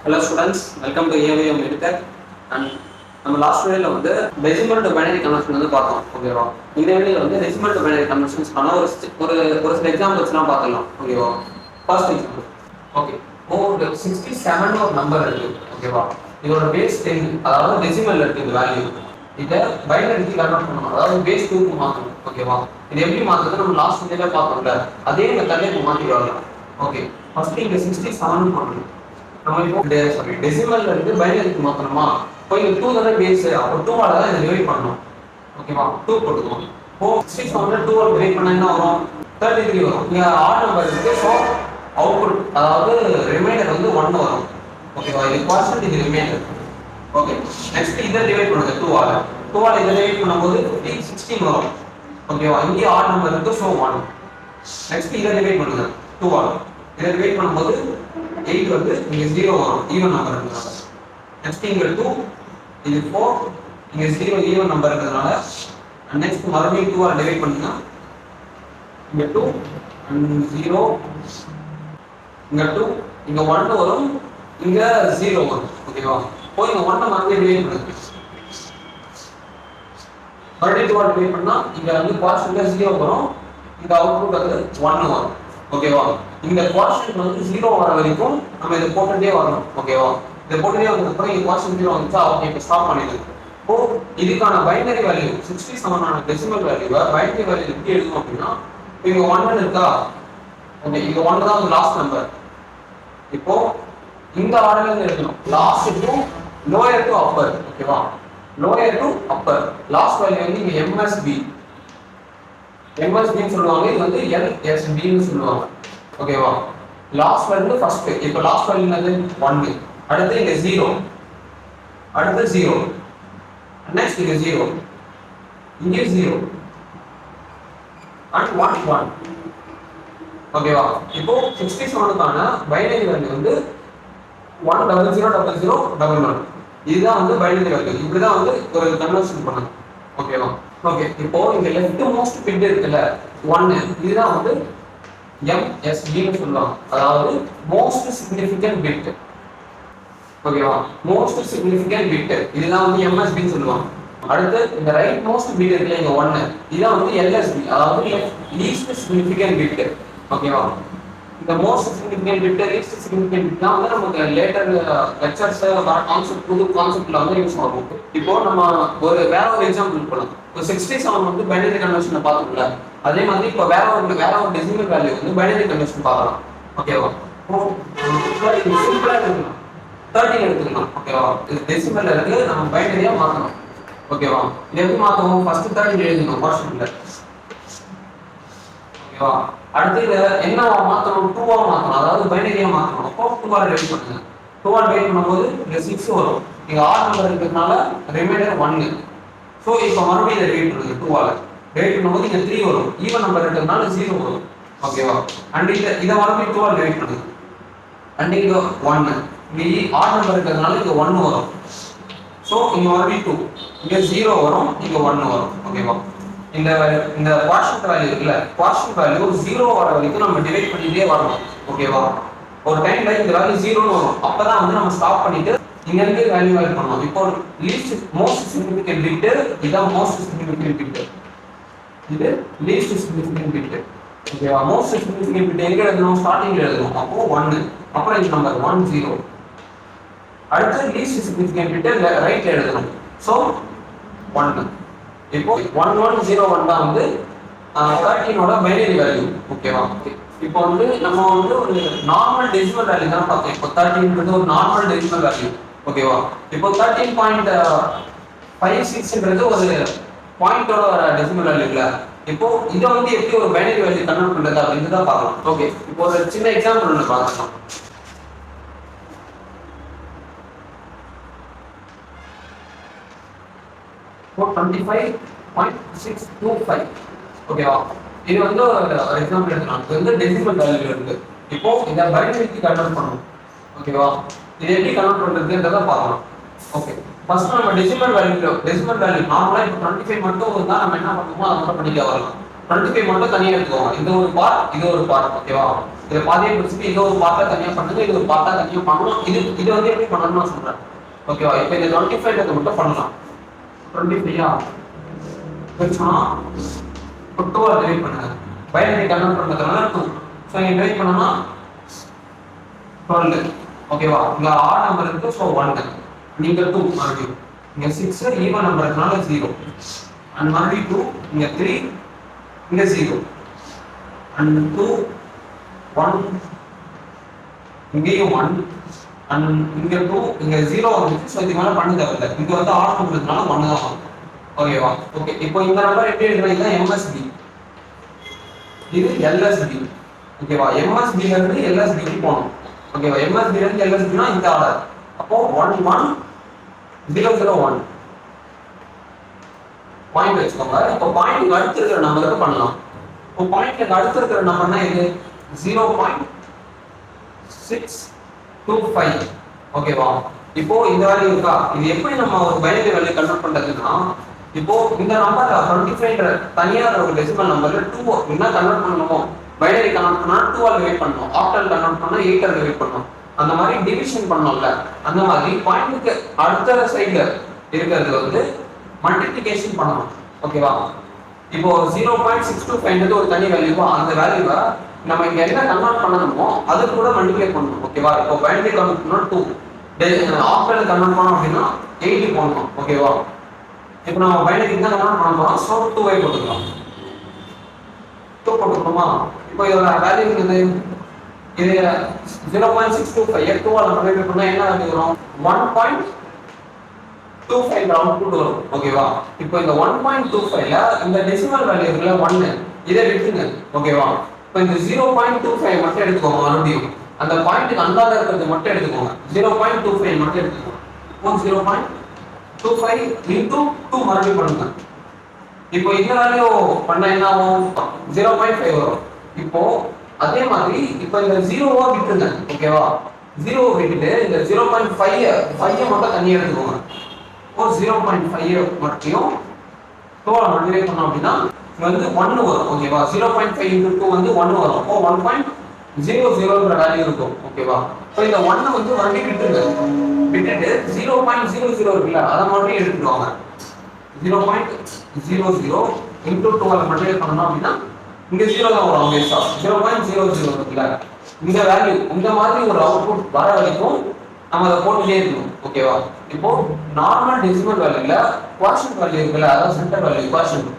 Hello students, welcome to AVM Edtech. And நம்ம last வீடியோல வந்து டெசிமல் டு பைனரி கன்வர்ஷன் வந்து பார்த்தோம். ஓகேவா? இந்த வீடியோல வந்து டெசிமல் டு பைனரி கன்வர்ஷன்ஸ்க்கான ஒரு சில எக்ஸாம்பிள்ஸ்லாம் பார்த்துக்கலாம். ஓகேவா? First example. ஓகே. ஒரு 67 ஒரு நம்பர் இருக்கு. ஓகேவா? இதோட பேஸ் 10, அதாவது டெசிமல்ல இருக்கு இந்த வேல்யூ. இதை பைனரிக்கு கன்வெர்ட் பண்ணணும், அதாவது பேஸ் 2க்கு மாற்றணும். ஓகேவா? இது எப்படி மாற்றுறது நம்ம லாஸ்ட் வீடியோல பார்த்தோம்ல, அதே மெத்தட்ல இப்போ மாற்றி வரலாம். ஓகே. ஃபர்ஸ்ட் இங்க 67 பண்ணணும். நம்ம இப்போ டெசிமல்ல இருந்து பைனரிக்கு மாத்தணுமா, இப்போ இங்க 2 தானே பேஸ், அப்போ 2 ஆல தான் இதை டிவைட் பண்ணணும். ஓகேவா? 2 போட்டுக்குவோம். இப்போ 67 2 ஆல டிவைட் பண்ணா என்ன வரும்? 33 வரும். இங்க ஆட் நம்பர் இருக்கு, சோ அவுட்புட் அதாவது ரிமைண்டர் வந்து 1 வரும். ஓகேவா? இது கான்ஸ்டன்ட், இது ரிமைண்டர். ஓகே. நெக்ஸ்ட் இதை டிவைட் பண்ணுங்க 2 ஆல. 2 ஆல இதை டிவைட் பண்ணும்போது 16 வரும். ஓகேவா? இங்க ஆட் நம்பர் இருக்கு, சோ 1. நெக்ஸ்ட் இதை டிவைட் பண்ணுங்க 2 ஆல. இதை டிவைட் பண்ணும்போது 8 வந்து இங்க 0 வரும், ஈவன் நம்பர் இருக்கிறதுனால. நெக்ஸ்ட் இங்க 2, இது 4, இங்க 0 ஈவன் நம்பர் இருக்கிறதுனால. நெக்ஸ்ட் மறுபடியும் 2 ஆல டிவைட் பண்ணுங்க. இங்க 2 and 0, இங்க 2, இங்க 1 வரும், இங்க 0 வரும். ஓகேவா? இப்போ இங்க 1 மறுபடியும் டிவைட் பண்ணுங்க. மறுபடியும் 2 ஆல டிவைட் பண்ணா இங்க வந்து குவாட்ரண்ட்ல 0 வரும், இங்க அவுட்புட் வந்து 1 வரும். ஓகேவா? இந்த குவாட்ரண்ட் வந்து 0 வர வரைக்கும் நம்ம இதை போட்டுட்டே வரணும். ஓகேவா? இதை போட்டுட்டே வந்ததுக்கு அப்புறம் இங்க குவாட்ரண்ட் 0 வந்துச்சா, ஓகே இப்போ ஸ்டாப் பண்ணிடுங்க. இப்போ இதுக்கான பைனரி வேல்யூ 67 ஆன டெசிமல் வேல்யூவை பைனரி வேல்யூ எப்படி எழுதணும் அப்படின்னா, இங்க 1 இருக்கா, ஓகே இங்க 1 தான் லாஸ்ட் நம்பர். இப்போ இந்த ஆர்டர்ல இருந்து எழுதணும், last to lower to upper. ஓகேவா? Lower to upper. Last value வந்து இங்க MSB ன்னு சொல்லுவாங்க, இது வந்து LSB ன்னு சொல்லுவாங்க. ஓகேவா? லாஸ்ட் வேல்யூ ஃபர்ஸ்ட், இப்போ லாஸ்ட் வேல்யூ என்னது 1, அடுத்து இங்க 0, அடுத்து 0, நெக்ஸ்ட் இங்க 0, இங்க 0 and 1 1. ஓகேவா? இப்போ 67க்கான பைனரி வேல்யூ வந்து 1000011. இதுதான் வந்து பைனரி வேல்யூ. இப்படிதான் வந்து ஒரு கன்வர்ஷன் பண்ணணும். ஓகேவா? ஓகே. இப்போ இங்க லெஃப்ட் மோஸ்ட் பிட் இருக்குல்ல 1, இதுதான் வந்து MSB ன்னு சொல்லுவாங்க, அதாவது மோஸ்ட் சிக்னிஃபிகன்ட் பிட். ஓகேவா? மோஸ்ட் சிக்னிஃபிகன்ட் பிட் இதுதான் வந்து MSB ன்னு சொல்லுவாங்க. அடுத்து இந்த ரைட் மோஸ்ட் பிட் இருக்குல்ல இங்க 1, இதுதான் வந்து LSB, அதாவது லீஸ்ட் சிக்னிஃபிகன்ட் பிட். ஓகேவா? இந்த most significant bit, least significant bit தான் வந்து நமக்கு லேட்டர் லெக்சர்ஸ் வர கான்செப்ட், புது கான்செப்ட்ல வந்து யூஸ் ஆகும். இப்போ நம்ம வேற ஒரு எக்ஸாம்பிள் பண்ணலாம். இப்போ 67 வந்து பைனரி கன்வர்ஷனை பார்த்தோம்ல, அதே மாதிரி இப்போ வேற ஒரு டெசிமல் வேல்யூ வந்து பைனரி கன்வர்ஷன் பார்க்கலாம். ஓகேவா? இப்போ சிம்பிளா எடுத்துக்கலாம், 13 எடுத்துக்கலாம். ஓகேவா? இது டெசிமல்ல இருக்கு, நம்ம பைனரியா மாத்தணும். ஓகேவா? இது எப்படி மாத்துவோம்? ஃபர்ஸ்ட் 13 எழுதணும் குவாட்ரண்ட்ல. ஓகேவா? அடுத்து இத என்ன மாத்தணும்? 2 ஆ மாத்தணும், அதாவது பைனரியா மாத்தணும். அப்போ 2 ஆல டிவைட் பண்ணுங்க. 2 ஆல டிவைட் பண்ணும்போது இங்க 6 வரும், இங்க ஆட் நம்பர் இருக்கிறதுனால ரிமைண்டர் 1. சோ இப்போ மறுபடியும் இதை டிவைட் பண்ணுங்க. 2 ஆல டிவைட் பண்ணும்போது இங்க 3 வரும், ஈவன் நம்பர் இருக்கிறதுனால 0 வரும். ஓகேவா? அண்ட் இத மறுபடியும் 2 ஆல டிவைட் பண்ணுங்க. அண்ட் இங்க 1, இங்க ஆட் நம்பர் இருக்கிறதுனால இங்க 1 வரும். சோ இங்க மறுபடியும் 2, இங்க 0 வரும், இங்க 1 வரும். ஓகேவா? இந்த குவாட்ரண்ட் வேல்யூ இருக்குல்ல, குவாட்ரண்ட் வேல்யூ 0 வர வரைக்கும் நம்ம டிவைட் பண்ணிட்டே வரணும். ஓகேவா? ஒரு டைம்ல இந்த வேல்யூ 0 ன்னு வரும், அப்பதான் வந்து நம்ம ஸ்டாப் பண்ணிட்டு இங்க இருந்து வேல்யூ ஆட் பண்ணணும். இப்போ லீஸ்ட் மோஸ்ட் சிக்னிஃபிகன்ட் பிட், இதான் மோஸ்ட் சிக்னிஃபிகன்ட் பிட், இது லீஸ்ட் சிக்னிஃபிகன்ட் பிட். ஓகேவா? மோஸ்ட் சிக்னிஃபிகன்ட் பிட் எங்க எழுதணும்? ஸ்டார்டிங்ல எழுதணும். அப்போ 1, அப்புறம் இந்த நம்பர் 1 0. அடுத்து லீஸ்ட் சிக்னிஃபிகன்ட் பிட் ரைட்ல எழுதணும். சோ 1. இப்போ 1101 தான் வந்து 13 ஓட பைனரி வேல்யூ. ஓகேவா? இப்போ வந்து நம்ம வந்து ஒரு நார்மல் டெசிமல் வேல்யூ தான் பார்த்தோம். இப்போ 13ன்றது ஒரு நார்மல் டெசிமல் வேல்யூ. ஓகேவா? இப்போ 13.56ன்றது ஒரு பாயிண்டோட வர டெசிமல் வேல்யூ இல்ல. இப்போ இதை வந்து எப்படி ஒரு பைனரி வேல்யூ கன்வெர்ட் பண்றது அப்படின்னு தான் பார்க்கலாம். ஓகே. இப்போ ஒரு சின்ன எக்ஸாம்பிள் ஒன்று பார்க்கலாம். இப்போ 25.625. ஓகேவா? இது வந்து ஒரு எக்ஸாம்பிள் எடுக்கலாம். இது வந்து டெசிமல் வேல்யூ இருக்கு. இப்போ இதை பைனரிக்கு கன்வெர்ட் பண்ணணும். ஓகேவா? இது எப்படி கன்வெர்ட் பண்றதுன்றத பார்க்கலாம். ஓகே. ஃபர்ஸ்ட் நம்ம டெசிமல் வேல்யூ நார்மலா இப்போ 25 மட்டும் இருந்தா நம்ம என்ன பண்ணுவோமோ அதை மட்டும் பண்ணிட்டே வரலாம். 25 மட்டும் தனியா எடுத்துக்கோங்க. இது ஒரு பார்ட், இது ஒரு பார்ட். ஓகேவா? இதை பாதியை பிடிச்சிட்டு இது ஒரு பார்ட்டா தனியா பண்ணுங்க, இது ஒரு பார்ட்டா தனியா பண்ணணும். இது வந்து எப்படி பண்ணணும்னு சொல்றேன். ஓகேவா? இப்போ இந்த 25 மட்டும் பண்ணலாம். 25 வச்சோம்னா 2 டிவைட் பண்ணுங்க. பைனரி கன்வெர்ட் பண்றதுனால 2. ஸோ இங்க டிவைட் பண்ணோம்னா 12. ஓகேவா? இங்க ஆட் நம்பர் இருக்கு, ஸோ 1. நீங்க 2 மறுபடியும் இங்க 6 ஈவன் நம்பர் இருக்கனால 0 அண்ட் மறுபடியும் 2 இங்க 3 இங்க 0 அண்ட் 2 1 இங்கேயும் 1 அண்ட் இங்க 2 இங்க 0 வந்துச்சு. ஸோ இது மேல பண்ண தேவையில்லை. இங்க வந்து ஆட் நம்பர்னால 1 தான் வரும். ஓகேவா? ஓகே, இப்போ இந்த நம்பர் எப்படி எழுதுறீங்க? MSB, இது LSB. ஓகேவா? MSB ல இருந்து LSB க்கு போகணும். ஓகேவா? MSB ல இருந்து LSB னா இந்த ஆர்டர். அப்போ 1 1 0 0 1 பாயிண்ட் வச்சுக்கோங்க. இப்போ பாயிண்ட்க்கு அடுத்து இருக்கிற நம்பருக்கு பண்ணலாம். இப்போ பாயிண்ட்க்கு அடுத்து இருக்கிற நம்பர்னா இது 0.625. ஓகேவா? இப்போ இந்த வேல்யூ இருக்கா? இது எப்படி நம்ம ஒரு பைனரி வேல்யூ கன்வெர்ட் பண்றதுன்னா, இப்போ இந்த நம்பர் 25 தனியா ஒரு டெசிமல் நம்பர்ல 2 என்ன கன்வெர்ட் பண்ணணும்? பைனரி கன்வெர்ட் பண்ணா 2 ஆல் டிவைட் பண்ணனும். ஆக்டல் கன்வெர்ட் பண்ணா 8 ஆல் டிவைட் பண்ணனும். அந்த மாதிரி டிவிஷன் பண்ணோம்ல, அந்த மாதிரி பாயிண்ட்க்கு அடுத்த சைடுல இருக்கிறது வந்து மல்டிப்ளிகேஷன் பண்ணணும். ஓகேவா? இப்போ 0.625 ஒரு தனி வேல்யூவா, அந்த வேல்யூவை நம்ம இங்க என்ன கன்வெர்ட் பண்ணணுமோ அது கூட மல்டிப்ளை பண்ணணும். ஓகேவா? இப்போ பைனரி கன்வெர்ட் பண்ணா 2, ஆக்டல் கன்வெர்ட் பண்ணோம் அப்படின்னா 8 போடணும். ஓகேவா? இப்போ நம்ம பைனரி தான் கன்வெர்ட் பண்ண போறோம். ஸோ 2 போட்டுக்கலாம். 2 போட்டுக்கணுமா? இப்போ இதோட வேல்யூ என்னது? இது 0.625 2 ஆல் மல்டிப்ளை பண்ணா என்ன வேல்யூ வரும்? 1.25 அவுட்புட் வரும். ஓகேவா? இப்போ இந்த 1.25ல இந்த டெசிமல் வேல்யூ இருக்குல்ல 1, இதை விட்டுங்க. ஓகேவா? இப்போ இந்த 0.25 மட்டும் எடுத்துக்கோங்க. மறுபடியும் அந்த பாயிண்ட்க்கு அந்தால இருக்கிறது மட்டும் எடுத்துக்கோங்க. 0.25 மட்டும் எடுத்துக்கோங்க. இப்போ 0.25 into 2 மறுபடியும் பண்ணுங்க. இப்போ இந்த வேல்யூ பண்ணா என்ன ஆகும்? 0.5 வரும். இப்போ அதே மாதிரி இப்போ இந்த 0வா விட்டுங்க. ஓகேவா? 0 விட்டுட்டு இந்த 0.5 மட்டும் தனியா எடுத்துக்கோங்க. இப்போ 0.5 மட்டும் 2 ஆல் மல்டிப்ளை பண்ணோம் அப்படின்னா இது வந்து 1 வரும். ஓகேவா? 0.5 into 2 வந்து 1 வரும். அப்போ 1.00ன்ற வேல்யூ இருக்கும். ஓகேவா? இப்போ இந்த 1 வந்து மறுபடியும் விட்டுங்க. விட்டுட்டு 0.00 இருக்குல்ல, அதை மட்டும் எடுத்துட்டு வாங்க. 0.00 into 2 ஆல் மல்டிப்ளை பண்ணோம் அப்படின்னா இங்க 0 தான் வரும். ஆப்வியஸா 0.00 இருக்குல்ல, இந்த வேல்யூ இந்த மாதிரி ஒரு அவுட்புட் வர வரைக்கும் நம்ம அதை போட்டுட்டே இருக்கணும். ஓகேவா? இப்போ நார்மல் டெசிமல் வேல்யூல குவாஷன்ட் வேல்யூ இருக்குல்ல, அதாவது சென்டர் வேல்யூ குவாஷன்ட்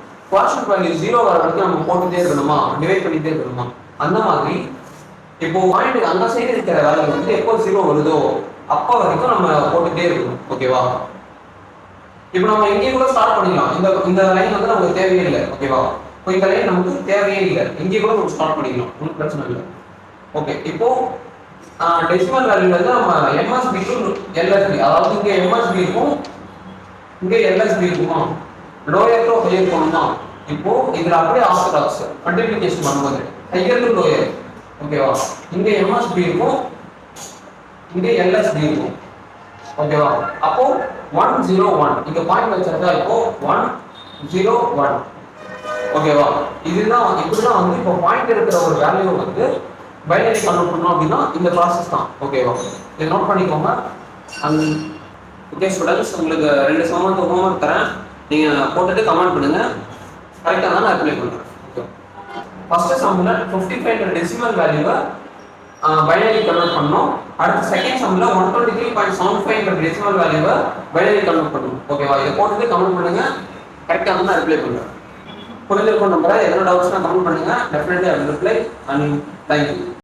வேல்யூ 0 வர வரைக்கும் நம்ம போட்டுட்டே இருக்கணுமா, டிவைட் பண்ணிட்டே இருக்கணுமா? அந்த மாதிரி இப்போ பாயிண்ட் அந்த சைடு இருக்கிற வேல்யூ வந்து எப்போ 0 வருதோ அப்போ வரைக்கும் நம்ம போட்டுட்டே இருக்கணும். ஓகேவா? இப்போ நம்ம இங்கே கூட ஸ்டார்ட் பண்ணிக்கலாம். இந்த லைன் வந்து நமக்கு தேவையே இல்லை. ஓகேவா? இப்போ இந்த லைன் நமக்கு தேவையே இல்லை. இங்கே கூட நம்ம ஸ்டார்ட் பண்ணிக்கலாம், ஒன்றும் பிரச்சனை இல்லை. ஓகே, இப்போ டெசிமல் வேல்யூல வந்து நம்ம MSB டு LSB, அதாவது இங்க MSB இருக்கும், இங்க LSB இருக்குமா, லோயர் டு ஹையர் போகணுமா? இப்போ இதுல அப்படியே ஆர்த்தடாக்ஸ் மல்டிப்ளிகேஷன் பண்ணும்போது ஹையர் டு லோயர். ஓகேவா? இங்க MSB இருக்கும், இங்க LSB இருக்கும். ஓகேவா? அப்போ 101 இங்க பாயிண்ட் வச்சிருந்தா இப்போ 101. ஓகேவா? இதுதான் இப்படிதான் வந்து இப்போ பாயிண்ட் இருக்கிற ஒரு வேல்யூ வந்து பைனரி கன்வெர்ட் பண்ணோம் அப்படின்னா இந்த ப்ராசஸ் தான். ஓகேவா? இதை நோட் பண்ணிக்கோங்க. ஓகே ஸ்டூடெண்ட்ஸ், உங்களுக்கு 2 சமன்பாடு ஹோம்வொர்க் தரேன். நீங்க போட்டுட்டு கமெண்ட் பண்ணுங்க. கரெக்டா தான் நான் அப்ளை பண்றேன். ஓகே, ஃபர்ஸ்ட் சம்ல 55 டெசிமல் வேல்யூவை பைனரி கன்வெர்ட் பண்ணோம். அடுத்து செகண்ட் சம்ல 123.75 டெசிமல் வேல்யூவை பைனரி கன்வெர்ட் பண்ணணும். ஓகேவா? இதை போட்டுட்டு கமெண்ட் பண்ணுங்க. கரெக்டா தான் நான் அப்ளை பண்றேன். புரிஞ்சிருக்கும் நம்புறேன். எதனா டவுட்ஸ்னா கமெண்ட் பண்ணுங்க. Definitely I will reply and thank you.